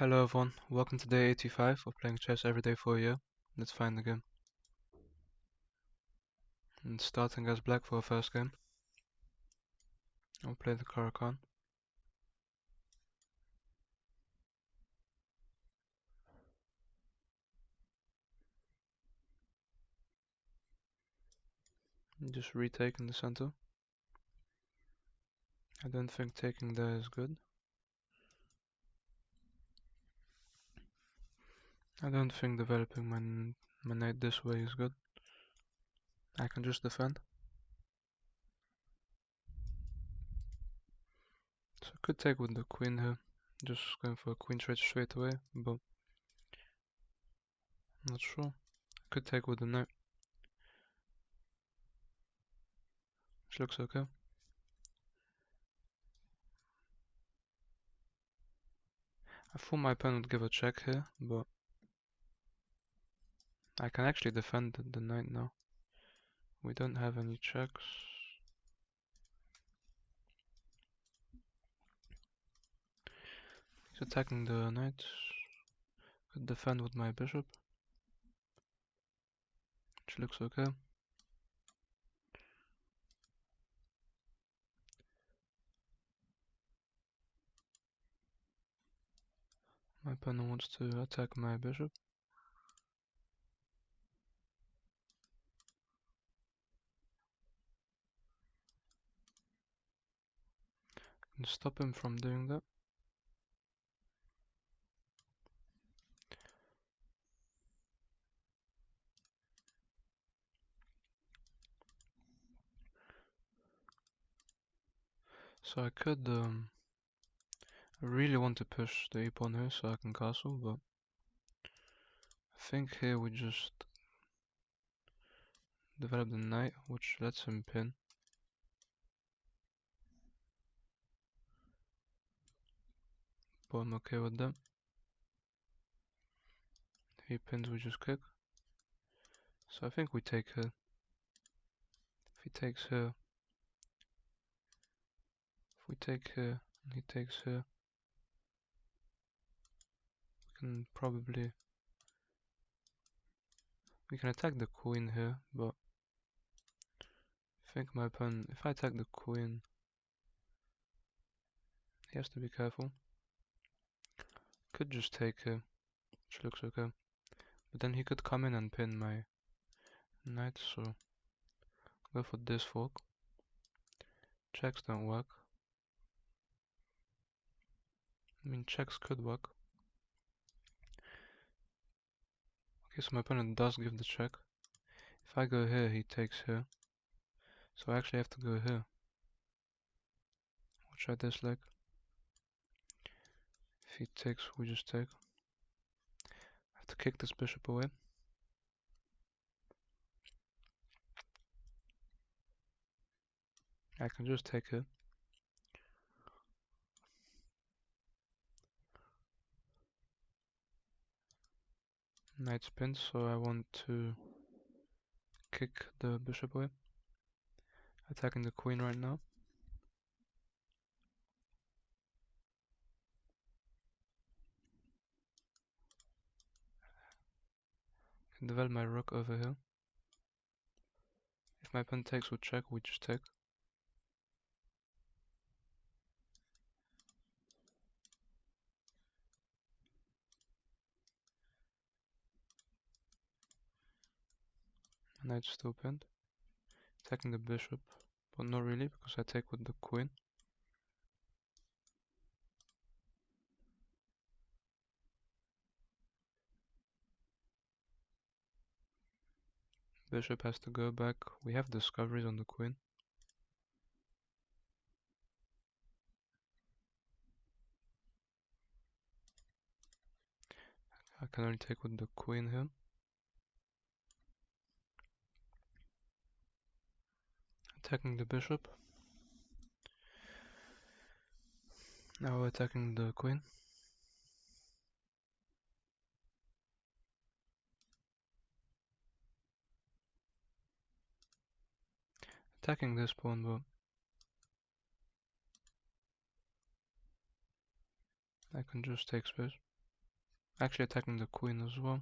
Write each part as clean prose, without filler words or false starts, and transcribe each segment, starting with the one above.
Hello everyone, welcome to day 85 of playing chess every day for a year. Let's find the game. And starting as black for our first game. I'll play the Caro-Kann. Just retake in the center. I don't think taking there is good. I don't think developing my knight this way is good. I can just defend. So I could take with the queen here. Just going for a queen trade straight away, but not sure. I could take with the knight. Which looks okay. I thought my opponent would give a check here, but I can actually defend the knight now. We don't have any checks. He's attacking the knight. Could defend with my bishop, which looks okay. My opponent wants to attack my bishop. And stop him from doing that. So I could, I really want to push the e-pawn here so I can castle, but I think here we just develop the knight, which lets him pin. But I'm okay with that. If he pins, we just kick. So I think we take here. If he takes here, if we take here, and he takes here, we can attack the queen here, but I think my opponent, if I attack the queen, he has to be careful. Could just take here, which looks okay. But then he could come in and pin my knight, so go for this fork. Checks don't work. I mean, checks could work. Okay, so my opponent does give the check. If I go here, he takes here. So I actually have to go here, which I dislike. If he takes, we just take. I have to kick this bishop away. I can just take it. Knight spins, so I want to kick the bishop away. Attacking the queen right now. I can develop my rook over here. If my opponent takes with check, we just take. Knight's still pinned. Attacking the bishop, but not really, because I take with the queen. Bishop has to go back. We have discoveries on the queen. I can only take with the queen here. Attacking the bishop. Now we're attacking the queen. Attacking this pawn, but I can just take space. Actually attacking the queen as well.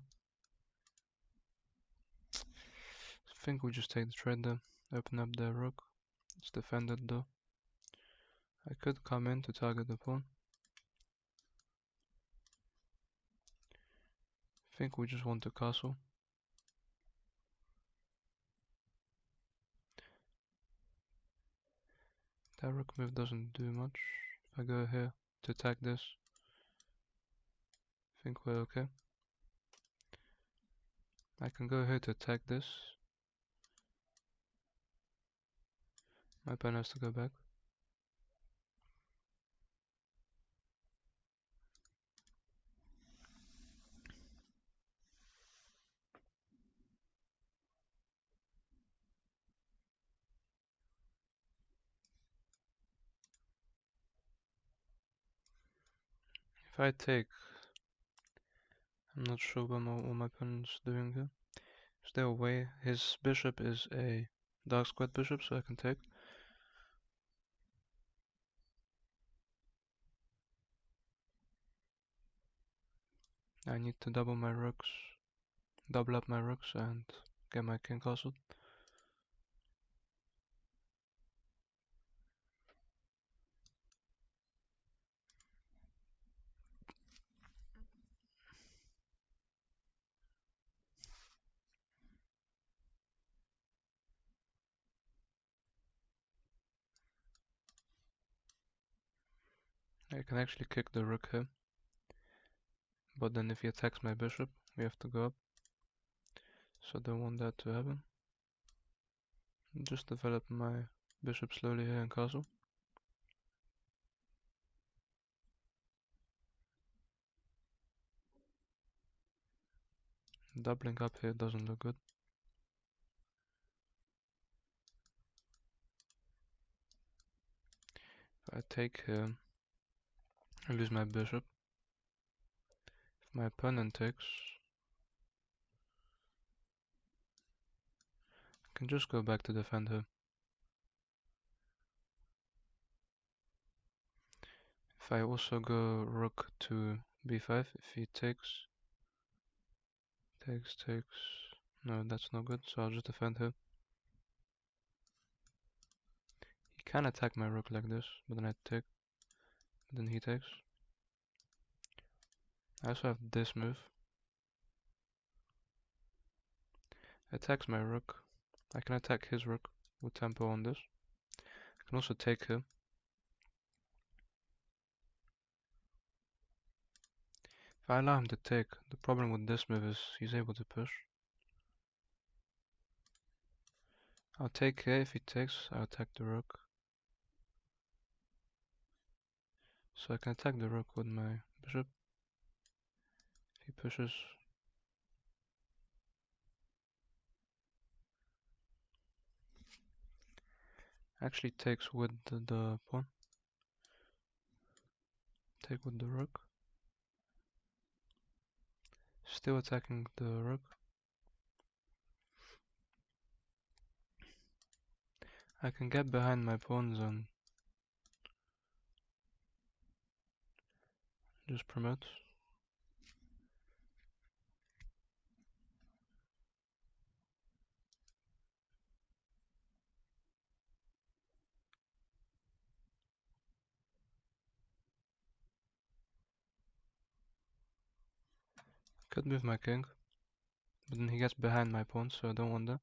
I think we just take the trade there. Open up the rook. It's defended though. I could come in to target the pawn. I think we just want to castle. That rook move doesn't do much. If I go here to attack this, I think we're okay. I can go here to attack this. My pawn has to go back. If I take, I'm not sure what my opponent's doing here. Stay away. His bishop is a dark squared bishop, so I can take. I need to double up my rooks and get my king castled. I can actually kick the rook here, but then if he attacks my bishop, we have to go up. So I don't want that to happen. Just develop my bishop slowly here and castle. Doubling up here doesn't look good. If I take here, I lose my bishop. If my opponent takes, I can just go back to defend her. If I also go rook to b5, if he takes, no, that's not good, so I'll just defend her. He can attack my rook like this, but then I take, but then he takes. I also have this move. Attacks my rook. I can attack his rook with tempo on this. I can also take him. If I allow him to take, the problem with this move is he's able to push. I'll take here. If he takes, I'll attack the rook. So I can attack the rook with my bishop. If he pushes, actually takes with the pawn. Take with the rook. Still attacking the rook. I can get behind my pawns and just promote. Could move my king, but then he gets behind my pawn, so I don't want that.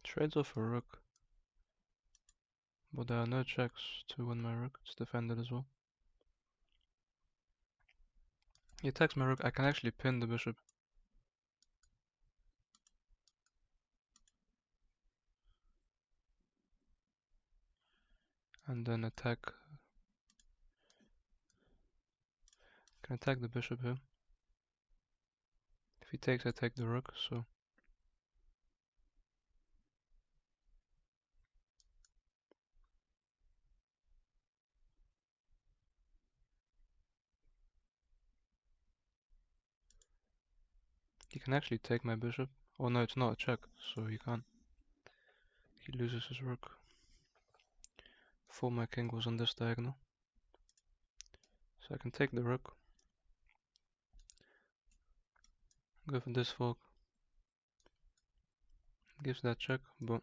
Trades off a rook, but there are no checks to win my rook. It's defended as well. He attacks my rook. I can actually pin the bishop. And then attack. Can attack the bishop here. If he takes, I take the rook, so He can actually take my bishop. Oh no, it's not a check, so he can't. He loses his rook. Before my king was on this diagonal. So I can take the rook. Go for this fork. Gives that check, but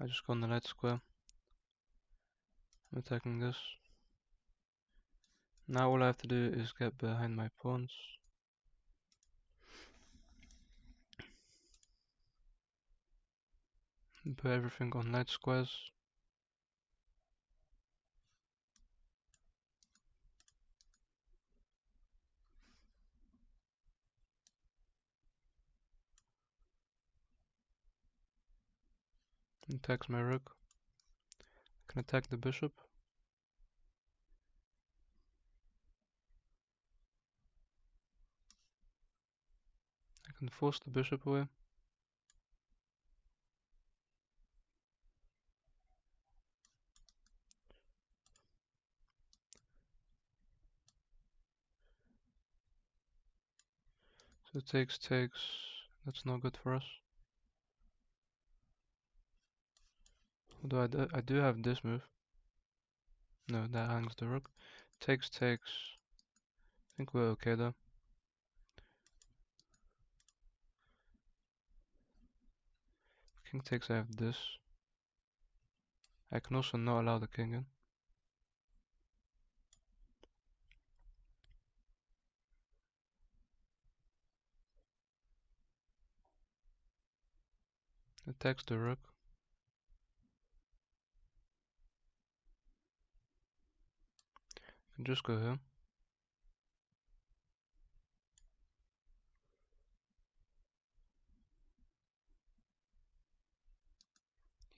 I just go on the light square. I'm attacking this. Now all I have to do is get behind my pawns. Put everything on light squares. Attacks my rook. I can attack the bishop. I can force the bishop away. So takes. That's not good for us. Although I do have this move. No, that hangs the rook. Takes. I think we're okay though. King takes, I have this. I can also not allow the king in. Attacks the rook. I can just go here.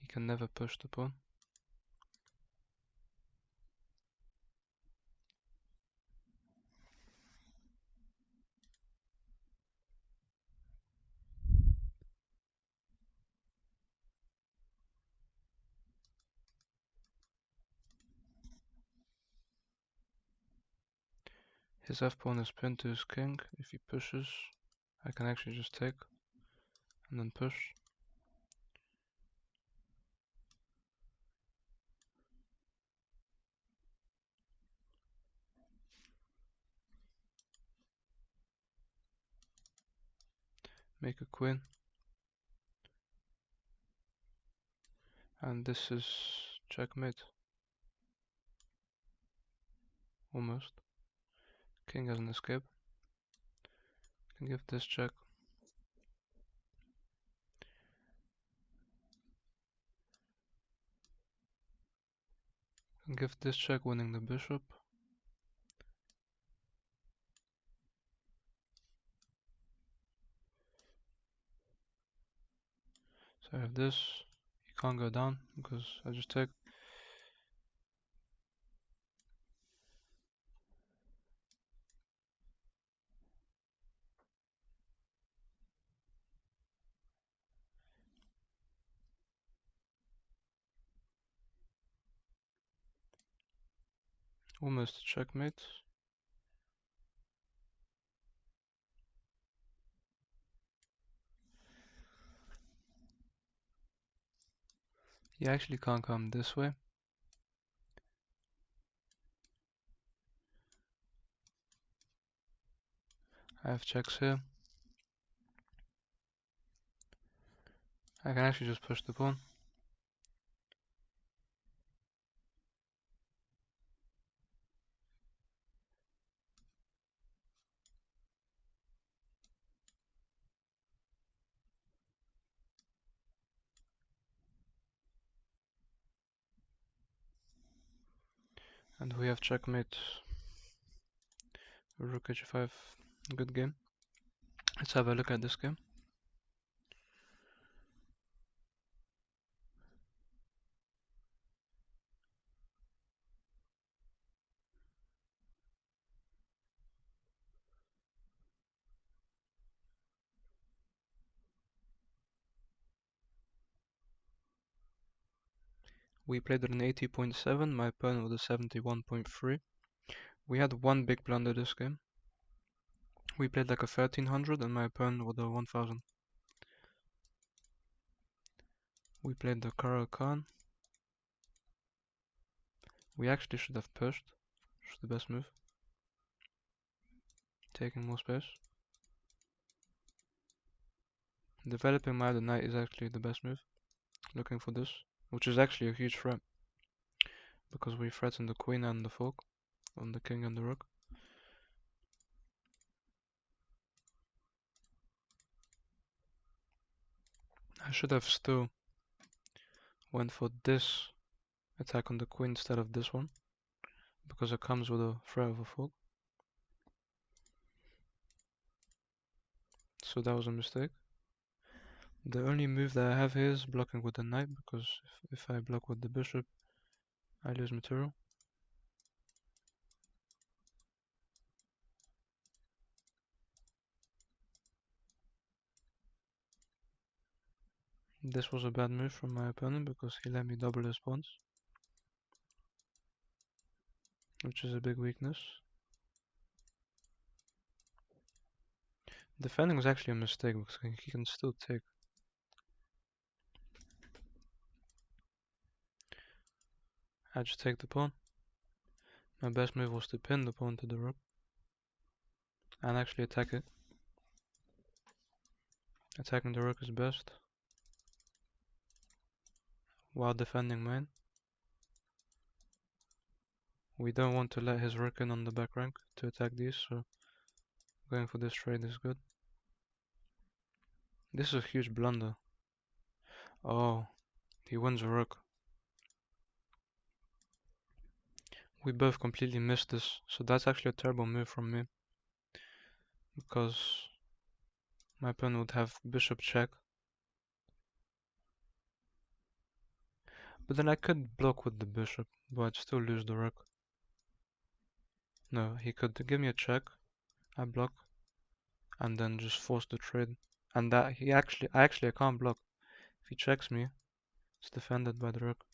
He can never push the pawn. His f-pawn is pinned to his king. If he pushes, I can actually just take and then push. Make a queen. And this is checkmate. Almost. King has an escape. Can give this check. Can give this check, winning the bishop. So I have this. He can't go down because I just take. Almost checkmate. He actually can't come this way. I have checks here. I can actually just push the pawn. And we have checkmate. Rook h5. Good game. Let's have a look at this game. We played at an 80.7, my opponent with a 71.3. We had one big blunder this game. We played like a 1300 and my opponent with a 1000. We played the Caro-Kann. We actually should have pushed. Which is the best move. Taking more space. Developing my other knight is actually the best move. Looking for this, which is actually a huge threat. Because we threaten the queen and the fork on the king and the rook. I should have still went for this attack on the queen instead of this one, because it comes with a threat of a fork. So that was a mistake. The only move that I have here is blocking with the knight, because if I block with the bishop, I lose material. This was a bad move from my opponent because he let me double his pawns, which is a big weakness. Defending was actually a mistake because he can still take. I just take the pawn. My best move was to pin the pawn to the rook and actually attack it. Attacking the rook is best while defending mine. We don't want to let his rook in on the back rank to attack these, so going for this trade is good. This is a huge blunder. Oh, he wins a rook. We both completely missed this, so that's actually a terrible move from me. Because my opponent would have bishop check. But then I could block with the bishop, but I'd still lose the rook. No, he could give me a check, I block, and then just force the trade. And that I can't block. If he checks me, it's defended by the rook.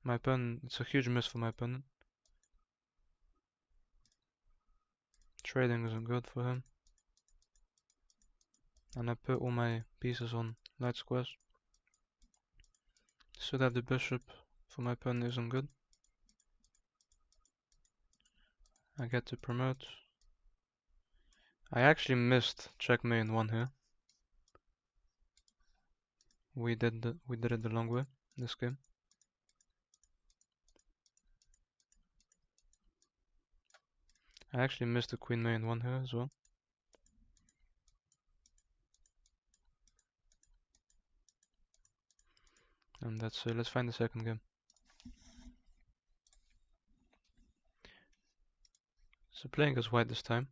My opponent, it's a huge miss for my opponent. Trading isn't good for him. And I put all my pieces on light squares. So that the bishop for my opponent isn't good. I get to promote. I actually missed checkmate in one here. We did it the long way this game. I actually missed the queen mate in one here as well. And that's it. Let's find the second game. So playing as white this time.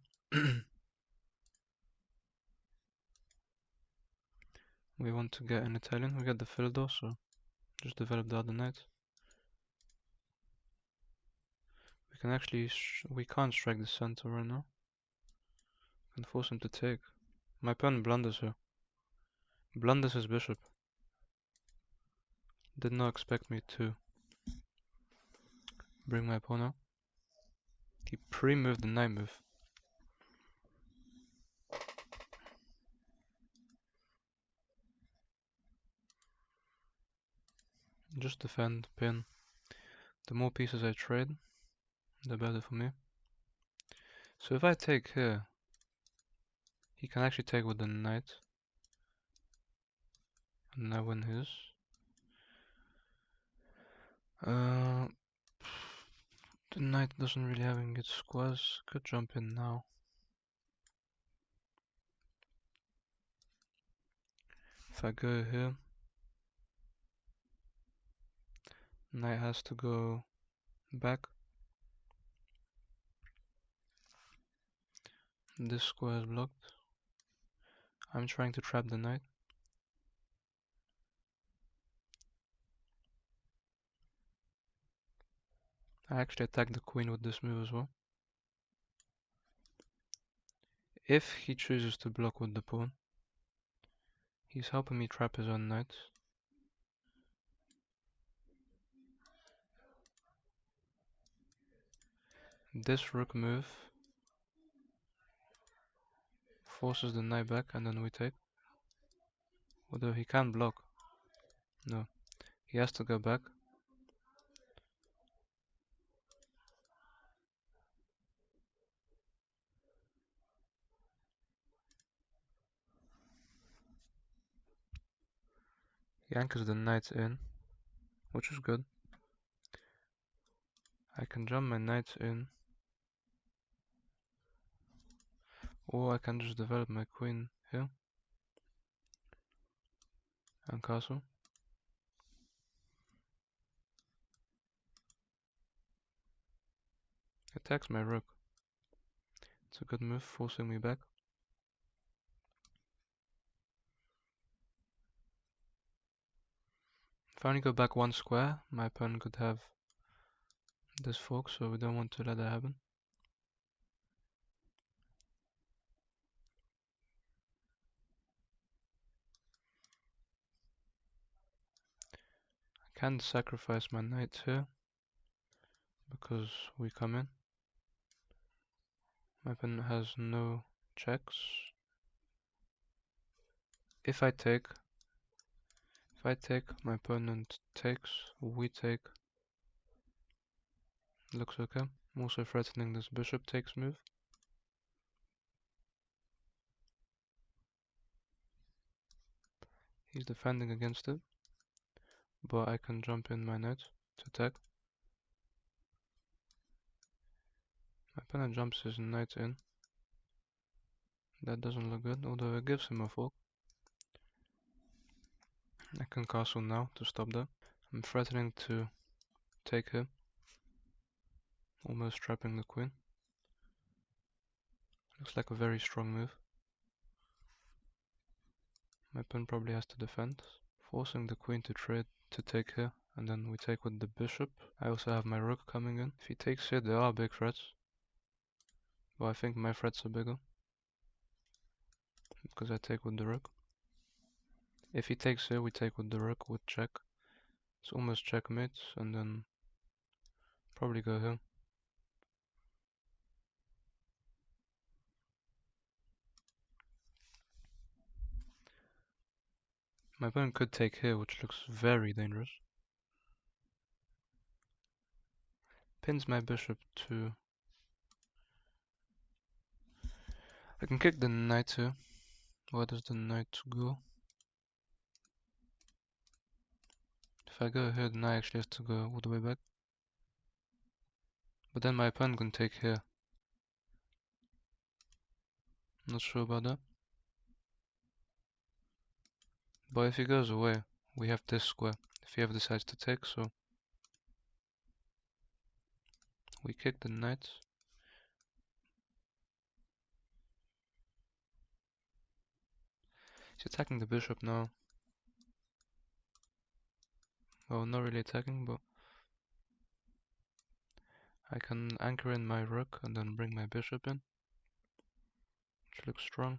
We want to get an Italian. We got the Philidor, so just develop the other knight. We can actually we can't strike the center right now. We can force him to take. My opponent blunders here. Blunders his bishop. Did not expect me to bring my pawn out. He pre-moved the knight move. Just defend, pin. The more pieces I trade, the better for me. So if I take here, he can actually take with the knight. And I win his. The knight doesn't really have any good squares. Could jump in now. If I go here, knight has to go back. This square is blocked. I'm trying to trap the knight. I actually attack the queen with this move as well. If he chooses to block with the pawn, he's helping me trap his own knight. This rook move forces the knight back and then we take. Although he can block. No. He has to go back. He anchors the knight in, which is good. I can jump my knight in. Or I can just develop my queen here. And castle. Attacks my rook. It's a good move, forcing me back. If I only go back one square, my opponent could have this fork, so we don't want to let that happen. I can sacrifice my knight here, because we come in. My opponent has no checks. If I take, my opponent takes, we take. Looks okay. I'm also threatening this bishop takes move. He's defending against it, but I can jump in my knight to attack. My opponent jumps his knight in. That doesn't look good, although it gives him a fork. I can castle now to stop that. I'm threatening to take him, almost trapping the queen. Looks like a very strong move. My opponent probably has to defend, forcing the queen to trade to take here, and then we take with the bishop. I also have my rook coming in. If he takes here, there are big threats, but I think my threats are bigger, because I take with the rook. If he takes here, we take with the rook with check. It's almost checkmate, and then probably go here. My opponent could take here, which looks very dangerous. Pins my bishop to... I can kick the knight here. Where does the knight go? If I go here, the knight actually has to go all the way back. But then my opponent can take here. Not sure about that. But if he goes away, we have this square. If he ever decides to take, so we kick the knight. He's attacking the bishop now. Well, not really attacking, but I can anchor in my rook and then bring my bishop in, which looks strong.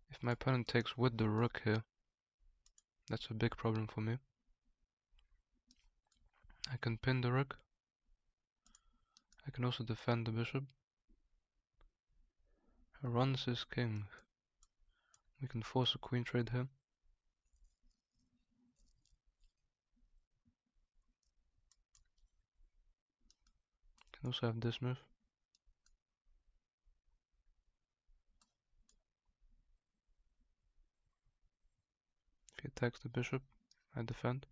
If my opponent takes with the rook here, that's a big problem for me. I can pin the rook. I can also defend the bishop. Runs his king. We can force a queen trade here. Can also have this move. If he attacks the bishop, I defend.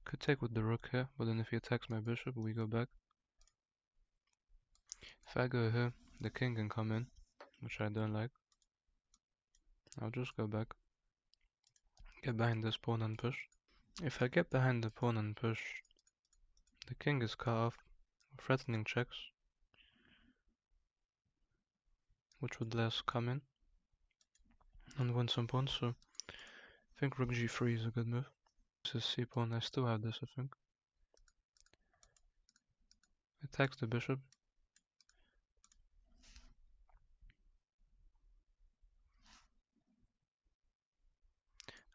Could take with the rook here, but then if he attacks my bishop, we go back. If I go here, the king can come in, which I don't like. I'll just go back. Get behind this pawn and push. If I get behind the pawn and push, the king is cut off, threatening checks, which would let us come in and win some pawns, so I think rook g3 is a good move. This is c pawn, I still have this, I think. Attacks the bishop.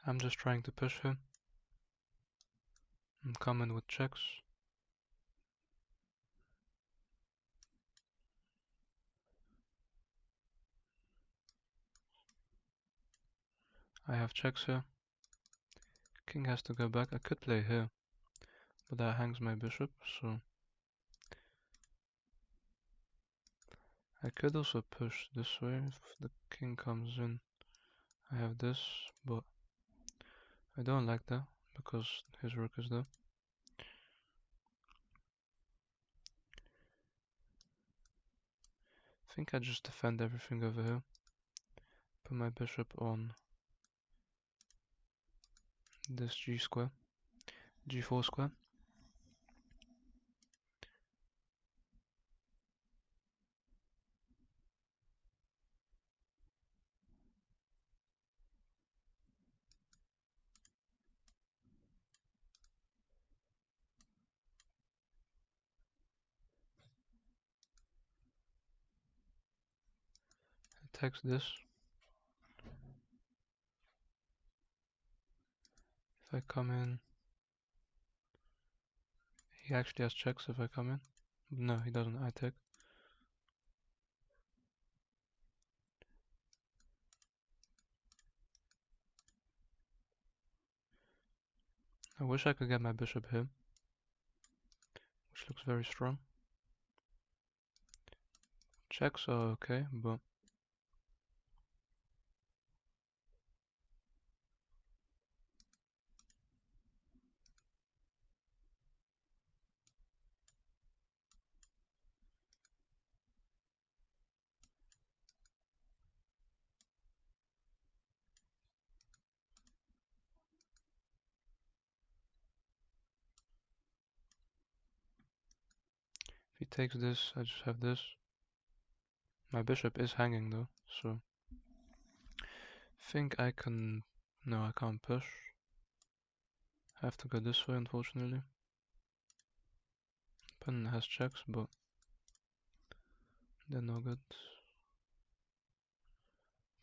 I'm just trying to push him and come in with checks. I have checks here. King has to go back. I could play here, but that hangs my bishop, so I could also push this way if the king comes in. I have this, but I don't like that because his rook is there. I think I just defend everything over here. Put my bishop on this g square, g4 square. Attacks this. If I come in, he actually has checks if I come in. No, he doesn't. I take. I wish I could get my bishop here, which looks very strong. Checks are okay, but if he takes this, I just have this. My bishop is hanging though, so think I can. No, I can't push. I have to go this way, unfortunately. Opponent has checks, but they're no good.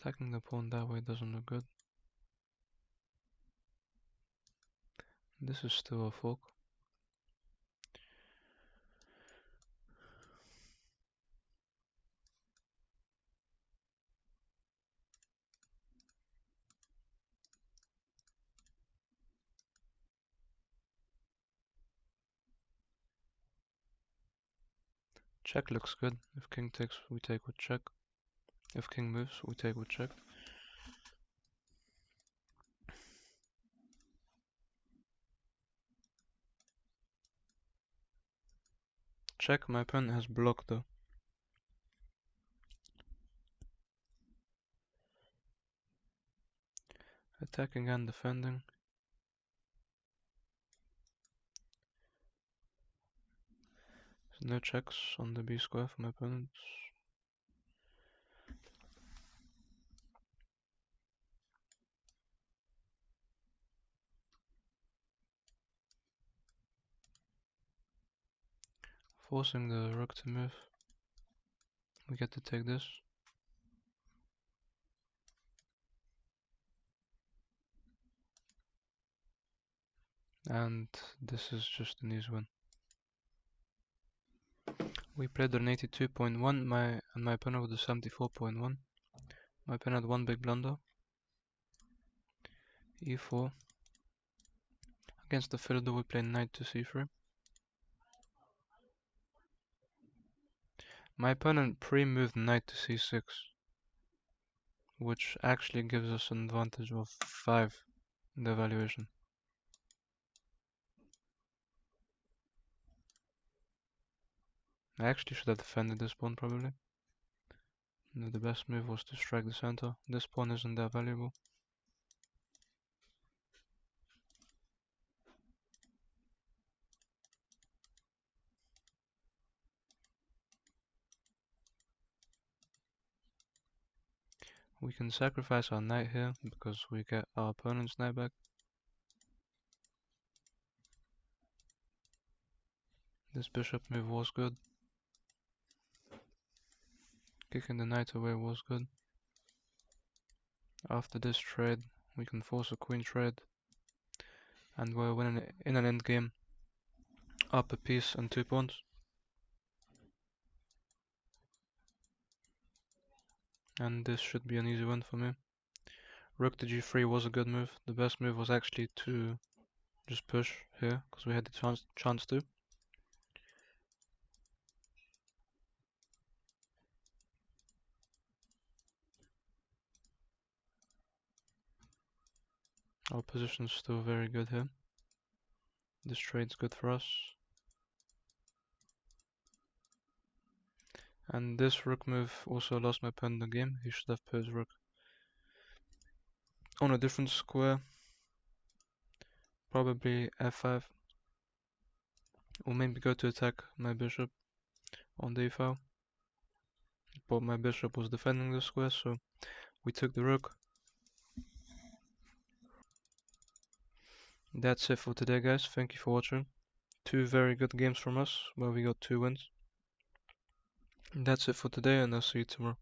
Attacking the pawn that way doesn't look good. This is still a fork. Check looks good. If king takes, we take with check. If king moves, we take with check. Check, my opponent has blocked though. Attacking and defending. There's no checks on the b square for my opponent. Forcing the rook to move. We get to take this. And this is just an easy win. We played an 82.1, and my opponent with a 74.1. My opponent had one big blunder. e4. Against the fiddle we play knight to c3. My opponent pre-moved knight to c6, which actually gives us an advantage of 5 in the evaluation. I actually should have defended this pawn probably. No, the best move was to strike the center. This pawn isn't that valuable. We can sacrifice our knight here because we get our opponent's knight back. This bishop move was good. Kicking the knight away was good. After this trade, we can force a queen trade, and we're winning in an endgame up a piece and 2 pawns. And this should be an easy win for me. Rook to g3 was a good move. The best move was actually to just push here, because we had the chance to. Our position's still very good here. This trade's good for us. And this rook move also lost my pawn in the game. He should have put his rook on a different square. Probably f5. Or maybe go to attack my bishop on the e-file. But my bishop was defending the square, so we took the rook. That's it for today, guys. Thank you for watching. 2 very good games from us, where we got 2 wins. That's it for today, and I'll see you tomorrow.